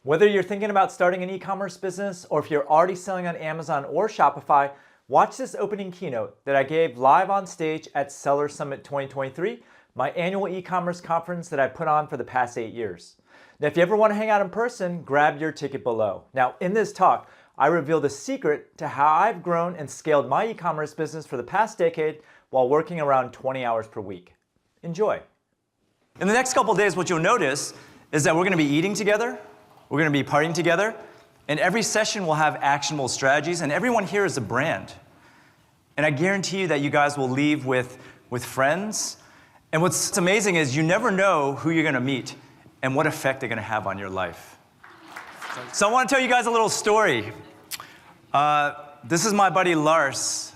Whether you're thinking about starting an e-commerce business or if you're already selling on Amazon or Shopify, watch this opening keynote that I gave live on stage at Seller Summit 2023, my annual e-commerce conference that I put on for the past 8 years. Now, if you ever want to hang out in person, grab your ticket below. Now, in this talk, I reveal the secret to how I've grown and scaled my e-commerce business for the past decade while working around 20 hours per week. Enjoy. In the next couple of days, what you'll notice is that we're going to be eating together, we're going to be partying together, and every session will have actionable strategies, and everyone here is a brand. And I guarantee you that you guys will leave with friends. And what's amazing is you never know who you're going to meet and what effect they're going to have on your life. So I want to tell you guys a little story. This is my buddy Lars.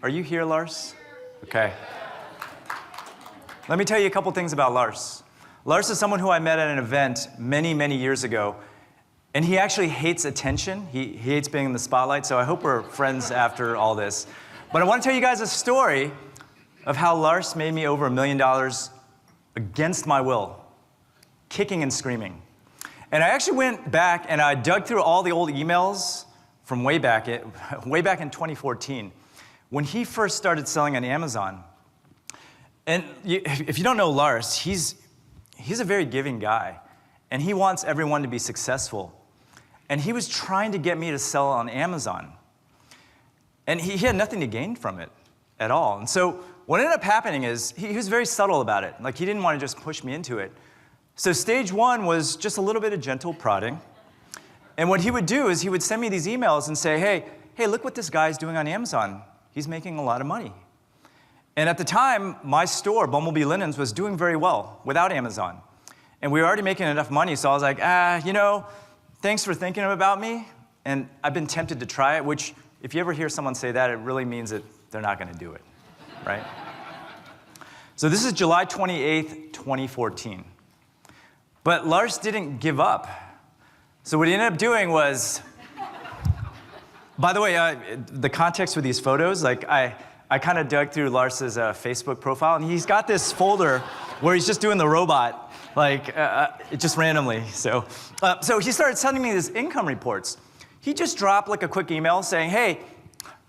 Are you here, Lars? Okay. Let me tell you a couple things about Lars. Lars is someone who I met at an event many, many years ago, and he actually hates attention. He hates being in the spotlight, so I hope we're friends after all this. But I want to tell you guys a story of how Lars made me over $1 million against my will, kicking and screaming. And I actually went back and I dug through all the old emails from way back in 2014, when he first started selling on Amazon. And if you don't know Lars, he's a very giving guy, and he wants everyone to be successful. And he was trying to get me to sell on Amazon. And he had nothing to gain from it at all. And so what ended up happening is he was very subtle about it. Like, he didn't want to just push me into it. So stage one was just a little bit of gentle prodding. And what he would do is he would send me these emails and say, hey, look what this guy's doing on Amazon. He's making a lot of money. And at the time, my store, Bumblebee Linens, was doing very well without Amazon. And we were already making enough money, so I was like, thanks for thinking about me. And I've been tempted to try it, which, if you ever hear someone say that, it really means that they're not going to do it, right? So this is July 28th, 2014. But Lars didn't give up. So what he ended up doing was, by the way, the context with these photos, like I kind of dug through Lars's Facebook profile, and he's got this folder where he's just doing the robot, just randomly. So he started sending me these income reports. He just dropped like a quick email saying, hey,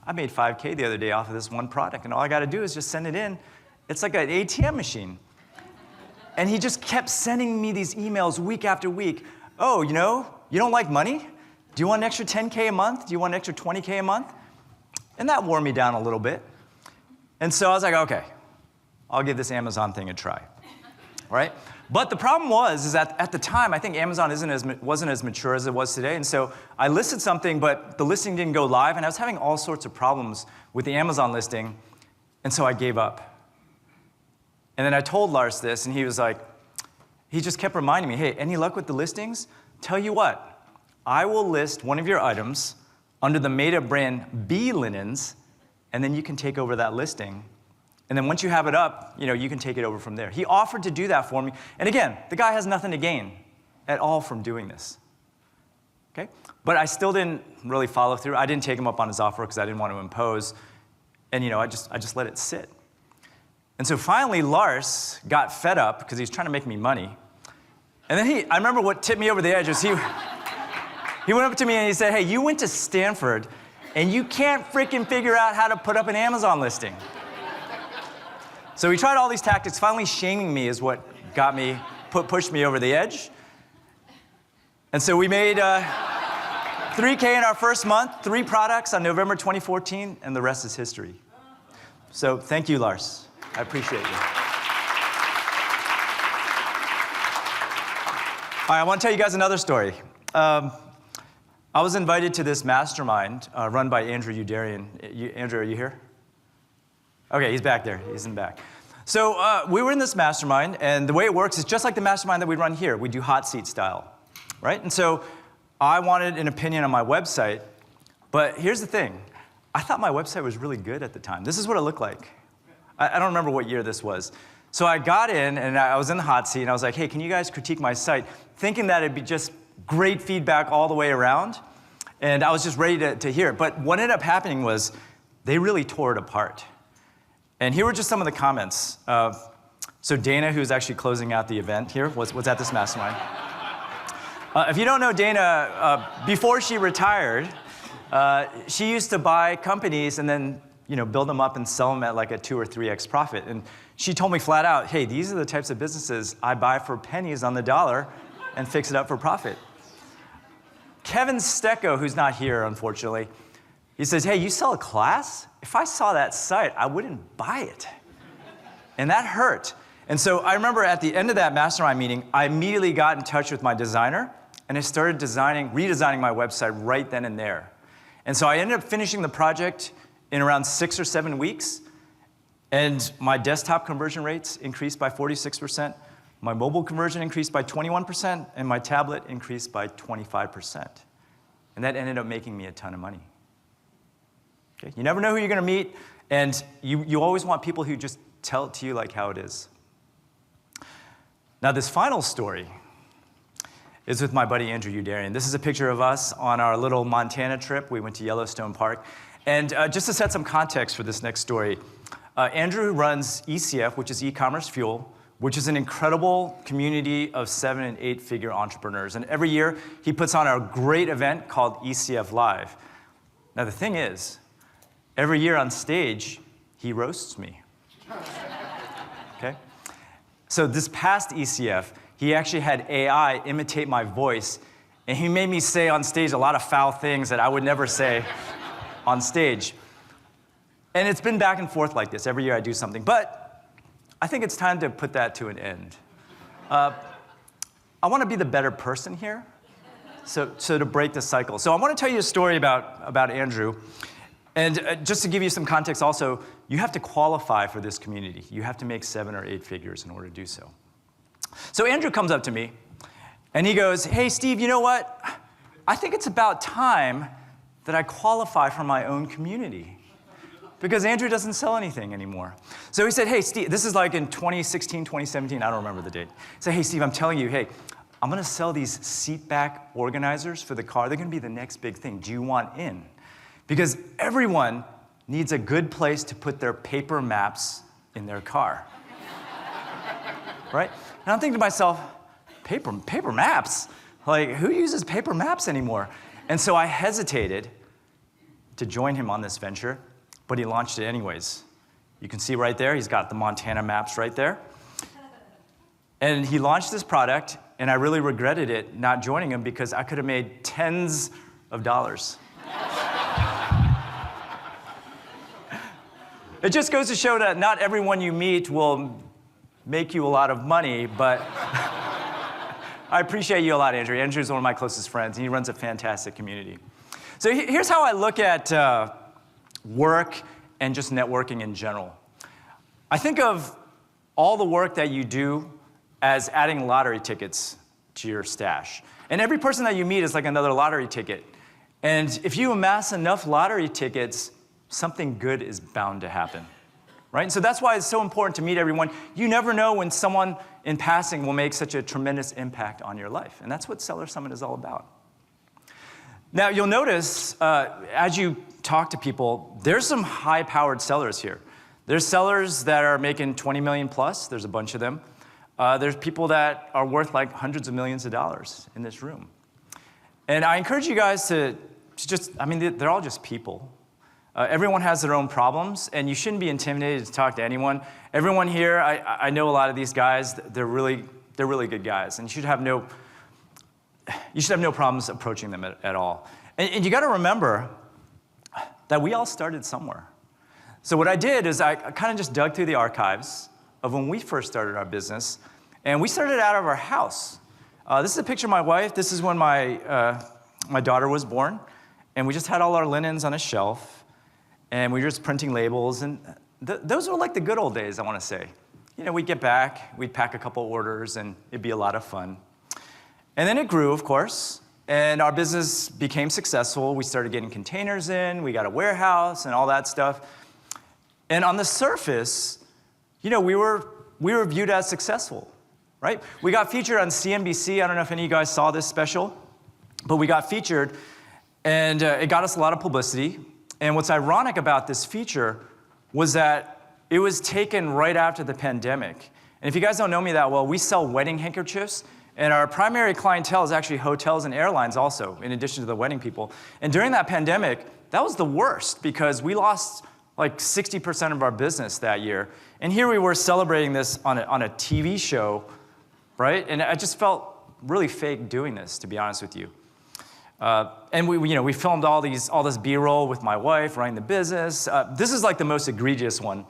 I made $5K the other day off of this one product, and all I got to do is just send it in. It's like an ATM machine. And he just kept sending me these emails week after week. Oh, you don't like money? Do you want an extra 10K a month? Do you want an extra 20K a month? And that wore me down a little bit. And so I was like, okay, I'll give this Amazon thing a try, right? But the problem is that at the time, I think Amazon wasn't as mature as it was today. And so I listed something, but the listing didn't go live, and I was having all sorts of problems with the Amazon listing, and so I gave up. And then I told Lars this, and he was like, he just kept reminding me, hey, any luck with the listings? Tell you what, I will list one of your items under the made-up brand B Linens, and then you can take over that listing. And then once you have it up, you can take it over from there. He offered to do that for me. And again, the guy has nothing to gain at all from doing this. Okay? But I still didn't really follow through. I didn't take him up on his offer because I didn't want to impose. And I just let it sit. And so finally, Lars got fed up because he was trying to make me money. And then I remember what tipped me over the edge was he went up to me and he said, hey, you went to Stanford, and you can't freaking figure out how to put up an Amazon listing. So he tried all these tactics. Finally, shaming me is what pushed me over the edge. And so we made $3K in our first month, 3 products on November 2014, and the rest is history. So thank you, Lars. I appreciate you. All right, I want to tell you guys another story. I was invited to this mastermind run by Andrew Udarian. Andrew, are you here? Okay, he's back there. He's in the back. So we were in this mastermind, and the way it works is just like the mastermind that we run here. We do hot seat style, right? And so I wanted an opinion on my website, but here's the thing. I thought my website was really good at the time. This is what it looked like. I don't remember what year this was. So I got in, and I was in the hot seat, and I was like, hey, can you guys critique my site? Thinking that it'd be just great feedback all the way around, and I was just ready to hear it. But what ended up happening was they really tore it apart. And here were just some of the comments. So Dana, who's actually closing out the event here, was at this mastermind. If you don't know Dana, before she retired, she used to buy companies and then build them up and sell them at like a 2 or 3x profit. And she told me flat out, hey, these are the types of businesses I buy for pennies on the dollar and fix it up for profit. Kevin Stecco, who's not here, unfortunately, he says, hey, you sell a class? If I saw that site, I wouldn't buy it. And that hurt. And so I remember at the end of that mastermind meeting, I immediately got in touch with my designer, and I started redesigning my website right then and there. And so I ended up finishing the project in around 6 or 7 weeks, and my desktop conversion rates increased by 46%, my mobile conversion increased by 21%, and my tablet increased by 25%. And that ended up making me a ton of money. Okay? You never know who you're going to meet, and you always want people who just tell it to you like how it is. Now, this final story is with my buddy Andrew Udarian. This is a picture of us on our little Montana trip. We went to Yellowstone Park. And just to set some context for this next story, Andrew runs ECF, which is Ecommerce Fuel, which is an incredible community of 7- and 8-figure entrepreneurs. And every year, he puts on a great event called ECF Live. Now, the thing is, every year on stage, he roasts me. Okay? So this past ECF, he actually had AI imitate my voice, and he made me say on stage a lot of foul things that I would never say on stage. And it's been back and forth like this. Every year I do something. But I think it's time to put that to an end. I want to be the better person here, so to break the cycle. So I want to tell you a story about Andrew. And just to give you some context also, you have to qualify for this community. You have to make 7 or 8 figures in order to do so. So Andrew comes up to me, and he goes, hey, Steve, you know what? I think it's about time that I qualify for my own community, because Andrew doesn't sell anything anymore. So he said, hey, Steve, this is like in 2016, 2017, I don't remember the date. He said, hey, Steve, I'm telling you, hey, I'm going to sell these seat back organizers for the car. They're going to be the next big thing. Do you want in? Because everyone needs a good place to put their paper maps in their car. Right? And I'm thinking to myself, paper maps? Like, who uses paper maps anymore? And so I hesitated to join him on this venture, but he launched it anyways. You can see right there, he's got the Montana maps right there. And he launched this product, and I really regretted it not joining him because I could have made tens of dollars. It just goes to show that not everyone you meet will make you a lot of money, but I appreciate you a lot, Andrew. Andrew's one of my closest friends, and he runs a fantastic community. So here's how I look at work and just networking in general. I think of all the work that you do as adding lottery tickets to your stash. And every person that you meet is like another lottery ticket. And if you amass enough lottery tickets, something good is bound to happen, right? And so that's why it's so important to meet everyone. You never know when someone in passing will make such a tremendous impact on your life. And that's what Seller Summit is all about. Now, you'll notice as you talk to people, there's some high-powered sellers here. There's sellers that are making 20 million plus. There's a bunch of them. There's people that are worth like hundreds of millions of dollars in this room. And I encourage you guys to just, I mean, they're all just people. Everyone has their own problems, and you shouldn't be intimidated to talk to anyone. Everyone here, I know a lot of these guys. They're really good guys, and you should have no problems approaching them at all. And you got to remember that we all started somewhere. So what I did is I kind of just dug through the archives of when we first started our business, and we started out of our house. This is a picture of my wife. This is when my daughter was born, and we just had all our linens on a shelf. And we were just printing labels, and those were like the good old days, I want to say. You know, we'd get back, we'd pack a couple orders, and it'd be a lot of fun. And then it grew, of course, and our business became successful. We started getting containers in, we got a warehouse, and all that stuff. And on the surface, you know, we were viewed as successful, right? We got featured on CNBC. I don't know if any of you guys saw this special, but we got featured, and it got us a lot of publicity. And what's ironic about this feature was that it was taken right after the pandemic. And if you guys don't know me that well, we sell wedding handkerchiefs, And our primary clientele is actually hotels and airlines also, in addition to the wedding people. And during that pandemic, that was the worst because we lost like 60% of our business that year. And here we were celebrating this on a TV show, right? And I just felt really fake doing this, to be honest with you. And we filmed all this B-roll with my wife running the business. This is like the most egregious one.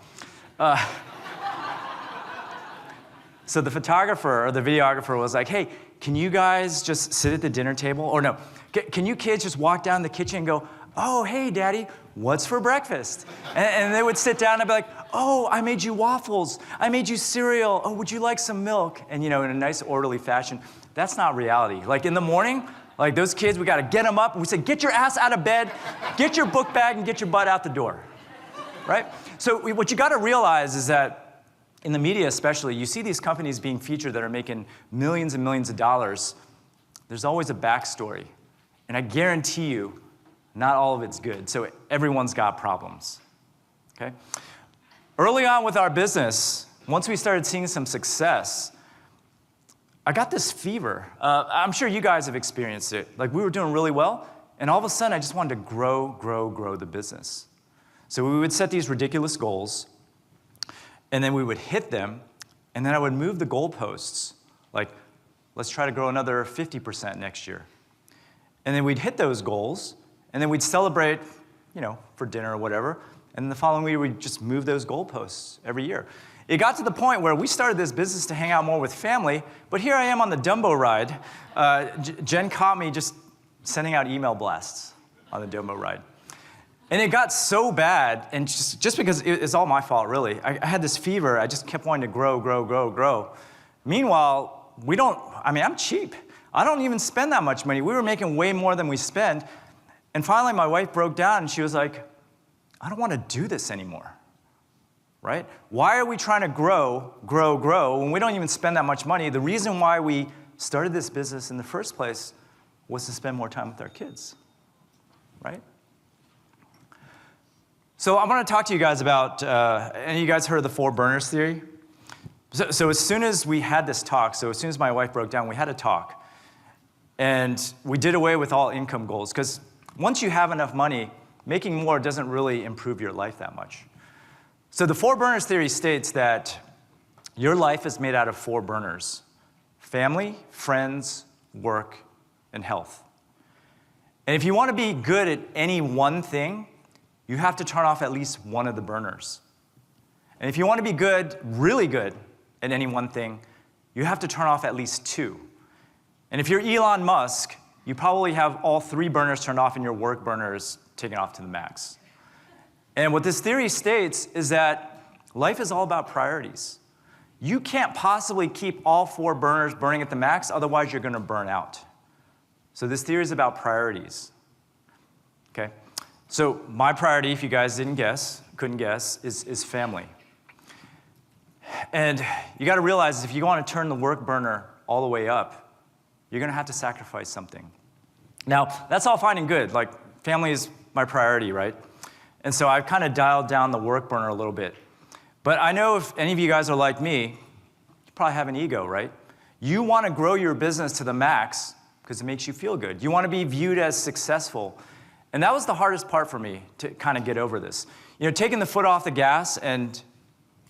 So the photographer or the videographer was like, hey, can you guys just sit at the dinner table? Or no, can you kids just walk down the kitchen and go, oh, hey, Daddy, what's for breakfast? And they would sit down and be like, oh, I made you waffles. I made you cereal. Oh, would you like some milk? And in a nice orderly fashion. That's not reality. Like in the morning, like those kids, we got to get them up. And we say, get your ass out of bed, get your book bag, and get your butt out the door, right? So what you got to realize is that in the media especially, you see these companies being featured that are making millions and millions of dollars. There's always a backstory. And I guarantee you, not all of it's good. So everyone's got problems, okay? Early on with our business, once we started seeing some success, I got this fever. I'm sure you guys have experienced it. Like we were doing really well, and all of a sudden I just wanted to grow the business. So we would set these ridiculous goals, and then we would hit them, and then I would move the goalposts. Like, let's try to grow another 50% next year. And then we'd hit those goals, and then we'd celebrate, for dinner or whatever, and the following year we'd just move those goalposts every year. It got to the point where we started this business to hang out more with family, but here I am on the Dumbo ride. Jen caught me just sending out email blasts on the Dumbo ride. And it got so bad, and just because it's all my fault, really. I had this fever. I just kept wanting to grow. Meanwhile, I'm cheap. I don't even spend that much money. We were making way more than we spend. And finally, my wife broke down, and she was like, I don't want to do this anymore, right? Why are we trying to grow, when we don't even spend that much money? The reason why we started this business in the first place was to spend more time with our kids, right? So I want to talk to you guys about, any of you guys heard of the 4 burners theory? So as soon as we had this talk, so as soon as my wife broke down, we had a talk. And we did away with all income goals, because once you have enough money, making more doesn't really improve your life that much. So the 4 burners theory states that your life is made out of 4 burners: family, friends, work, and health. And if you want to be good at any one thing, you have to turn off at least one of the burners. And if you want to be good, really good, at any one thing, you have to turn off at least 2. And if you're Elon Musk, you probably have all 3 burners turned off and your work burners taken off to the max. And what this theory states is that life is all about priorities. You can't possibly keep all 4 burners burning at the max, otherwise you're going to burn out. So this theory is about priorities, okay? So my priority, if you guys couldn't guess, is family. And you got to realize if you want to turn the work burner all the way up, you're going to have to sacrifice something. Now, that's all fine and good. Like, family is my priority, right? And so I've kind of dialed down the work burner a little bit. But I know if any of you guys are like me, you probably have an ego, right? You want to grow your business to the max because it makes you feel good. You want to be viewed as successful. And that was the hardest part for me to kind of get over this. Taking the foot off the gas and,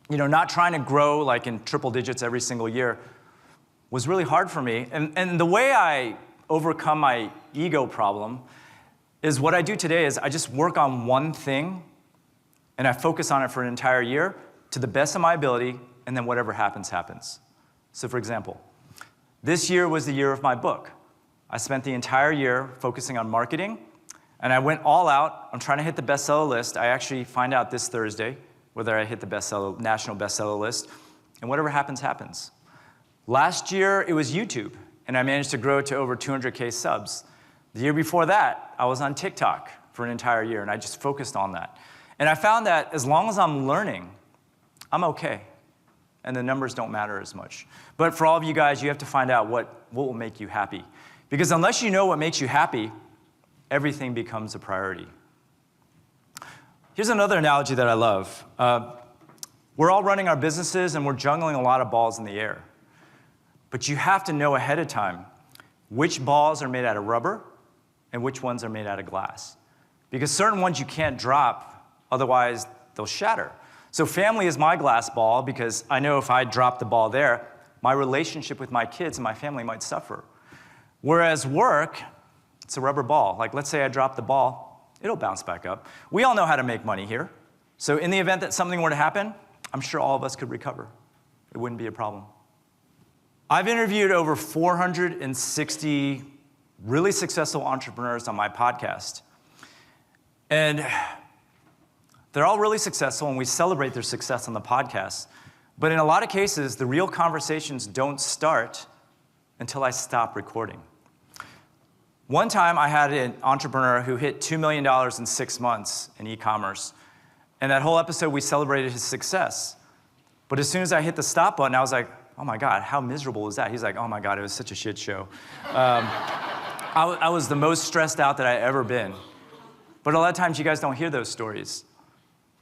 not trying to grow like in triple digits every single year was really hard for me. And the way I overcome my ego problem is what I do today is I just work on one thing and I focus on it for an entire year to the best of my ability, and then whatever happens, happens. So for example, this year was the year of my book. I spent the entire year focusing on marketing, and I went all out. I'm trying to hit the bestseller list. I actually find out this Thursday whether I hit the national bestseller list, and whatever happens, happens. Last year, it was YouTube, and I managed to grow to over 200K subs. The year before that, I was on TikTok for an entire year, and I just focused on that. And I found that as long as I'm learning, I'm okay, and the numbers don't matter as much. But for all of you guys, you have to find out what will make you happy. Because unless you know what makes you happy, everything becomes a priority. Here's another analogy that I love. We're all running our businesses, and we're juggling a lot of balls in the air. But you have to know ahead of time which balls are made out of rubber and which ones are made out of glass. Because certain ones you can't drop, otherwise they'll shatter. So family is my glass ball because I know if I drop the ball there, my relationship with my kids and my family might suffer. Whereas work, it's a rubber ball. Like let's say I drop the ball, it'll bounce back up. We all know how to make money here. So in the event that something were to happen, I'm sure all of us could recover. It wouldn't be a problem. I've interviewed over 460 really successful entrepreneurs on my podcast. And they're all really successful, and we celebrate their success on the podcast. But in a lot of cases, the real conversations don't start until I stop recording. One time, I had an entrepreneur who hit $2 million in 6 months in e-commerce. And that whole episode, we celebrated his success. But as soon as I hit the stop button, I was like, oh my God, how miserable was that? He's like, oh my God, it was such a shit show. I was the most stressed out that I ever been. But a lot of times you guys don't hear those stories.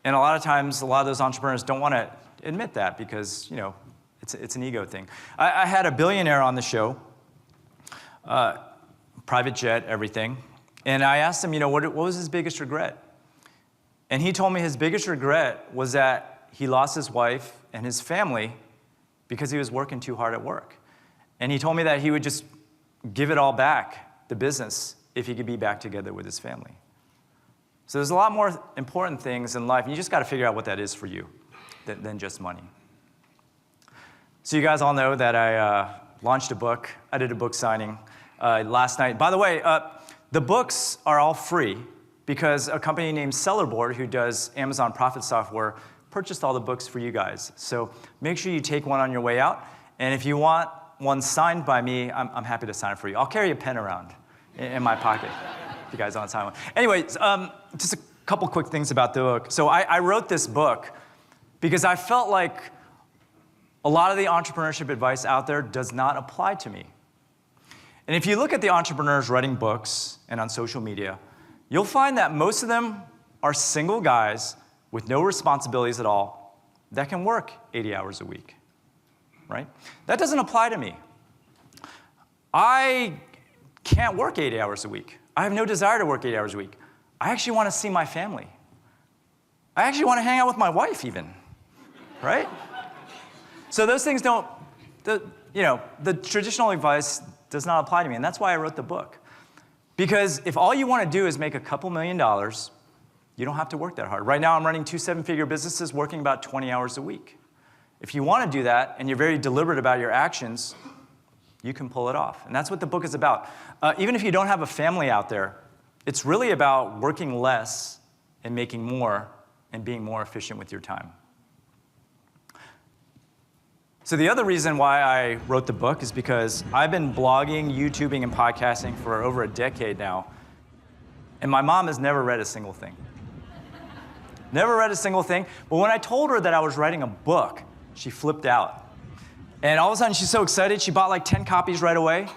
And a lot of times, a lot of those entrepreneurs don't want to admit that because, you know, it's an ego thing. I had a billionaire on the show, private jet, everything. And I asked him, you know, what was his biggest regret? And he told me his biggest regret was that he lost his wife and his family because he was working too hard at work. And he told me that he would just give it all back, the business, if he could be back together with his family. So there's a lot more important things in life, and you just got to figure out what that is for you than just money. So you guys all know that I launched a book. I did a book signing last night. By the way, the books are all free because a company named Sellerboard, who does Amazon profit software, purchased all the books for you guys. So make sure you take one on your way out. And if you want one signed by me, I'm happy to sign it for you. I'll carry a pen around in my pocket if you guys want to sign one. Anyways, just a couple quick things about the book. So I wrote this book because I felt like a lot of the entrepreneurship advice out there does not apply to me. And if you look at the entrepreneurs writing books and on social media, you'll find that most of them are single guys with no responsibilities at all that can work 80 hours a week, right? That doesn't apply to me. I can't work 80 hours a week. I have no desire to work 8 hours a week. I actually want to see my family. I actually want to hang out with my wife even, right? So those things don't, the traditional advice does not apply to me, and that's why I wrote the book. Because if all you want to do is make a couple $1 million, you don't have to work that hard. Right now, I'm running 2 7-figure businesses working about 20 hours a week. If you want to do that, and you're very deliberate about your actions, you can pull it off. And that's what the book is about. Even if you don't have a family out there, it's really about working less and making more and being more efficient with your time. So the other reason why I wrote the book is because I've been blogging, YouTubing, and podcasting for over a decade now, and my mom has never read a single thing. Never read a single thing, but when I told her that I was writing a book, she flipped out. And all of a sudden, she's so excited, she bought like 10 copies right away,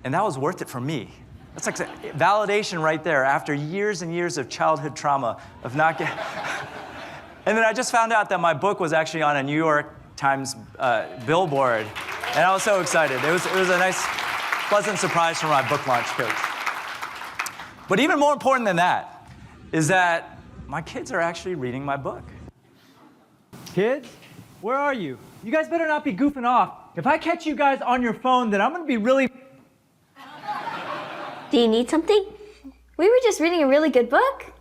and that was worth it for me. That's like validation right there after years and years of childhood trauma of not getting... And then I just found out that my book was actually on a New York Times billboard, and I was so excited. It was a nice, pleasant surprise from my book launch coach. But even more important than that is that my kids are actually reading my book. Kids, where are you? You guys better not be goofing off. If I catch you guys on your phone, then I'm gonna be really... Do you need something? We were just reading a really good book.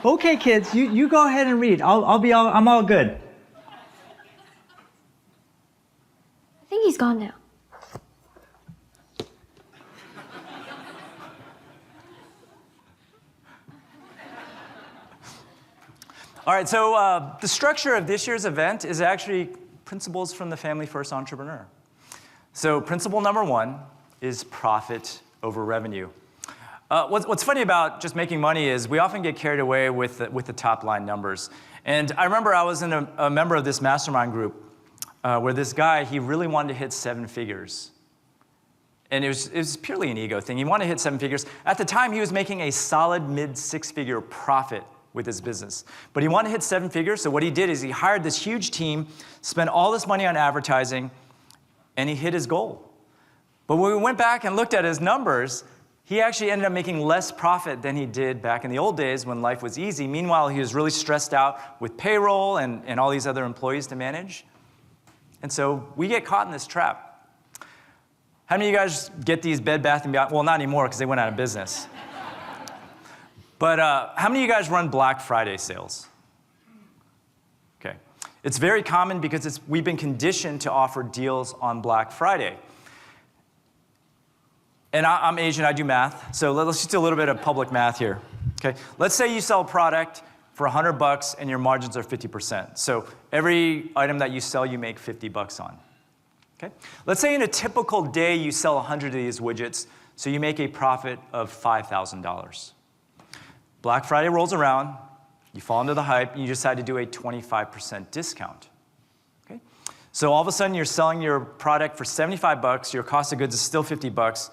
Okay, kids, you go ahead and read. I'm all good. I think he's gone now. All right, so the structure of this year's event is actually principles from the Family First Entrepreneur. So principle number 1 is profit over revenue. What's funny about just making money is we often get carried away with the top line numbers. And I remember I was in a member of this mastermind group where this guy, he really wanted to hit 7 figures. And it was purely an ego thing. He wanted to hit 7 figures. At the time, he was making a solid mid-6-figure profit with his business. But he wanted to hit 7 figures, so what he did is he hired this huge team, spent all this money on advertising, and he hit his goal. But when we went back and looked at his numbers, he actually ended up making less profit than he did back in the old days when life was easy. Meanwhile, he was really stressed out with payroll and all these other employees to manage. And so we get caught in this trap. How many of you guys get these Bed Bath & Beyond? Well, not anymore because they went out of business. But how many of you guys run Black Friday sales? Okay. It's very common because we've been conditioned to offer deals on Black Friday. And I'm Asian, I do math, so let's just do a little bit of public math here. Okay? Let's say you sell a product for $100 and your margins are 50%. So every item that you sell, you make $50 on. Okay? Let's say in a typical day you sell 100 of these widgets, so you make a profit of $5,000. Black Friday rolls around, you fall into the hype, and you decide to do a 25% discount. Okay? So all of a sudden you're selling your product for $75, your cost of goods is still $50,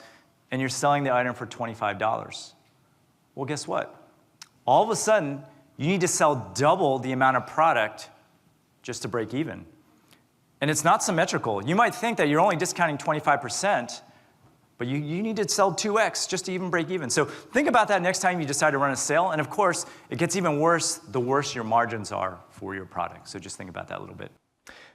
and you're selling the item for $25. Well, guess what? All of a sudden, you need to sell double the amount of product just to break even. And it's not symmetrical. You might think that you're only discounting 25%, but you need to sell 2x just to even break even. So think about that next time you decide to run a sale. And of course, it gets even worse the worse your margins are for your product. So just think about that a little bit.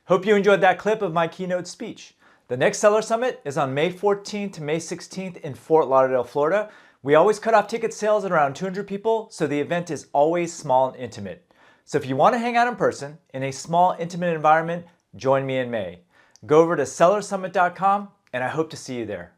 Hope you enjoyed that clip of my keynote speech. The next Seller Summit is on May 14th to May 16th in Fort Lauderdale, Florida. We always cut off ticket sales at around 200 people, so the event is always small and intimate. So if you want to hang out in person in a small, intimate environment, join me in May. Go over to sellersummit.com, and I hope to see you there.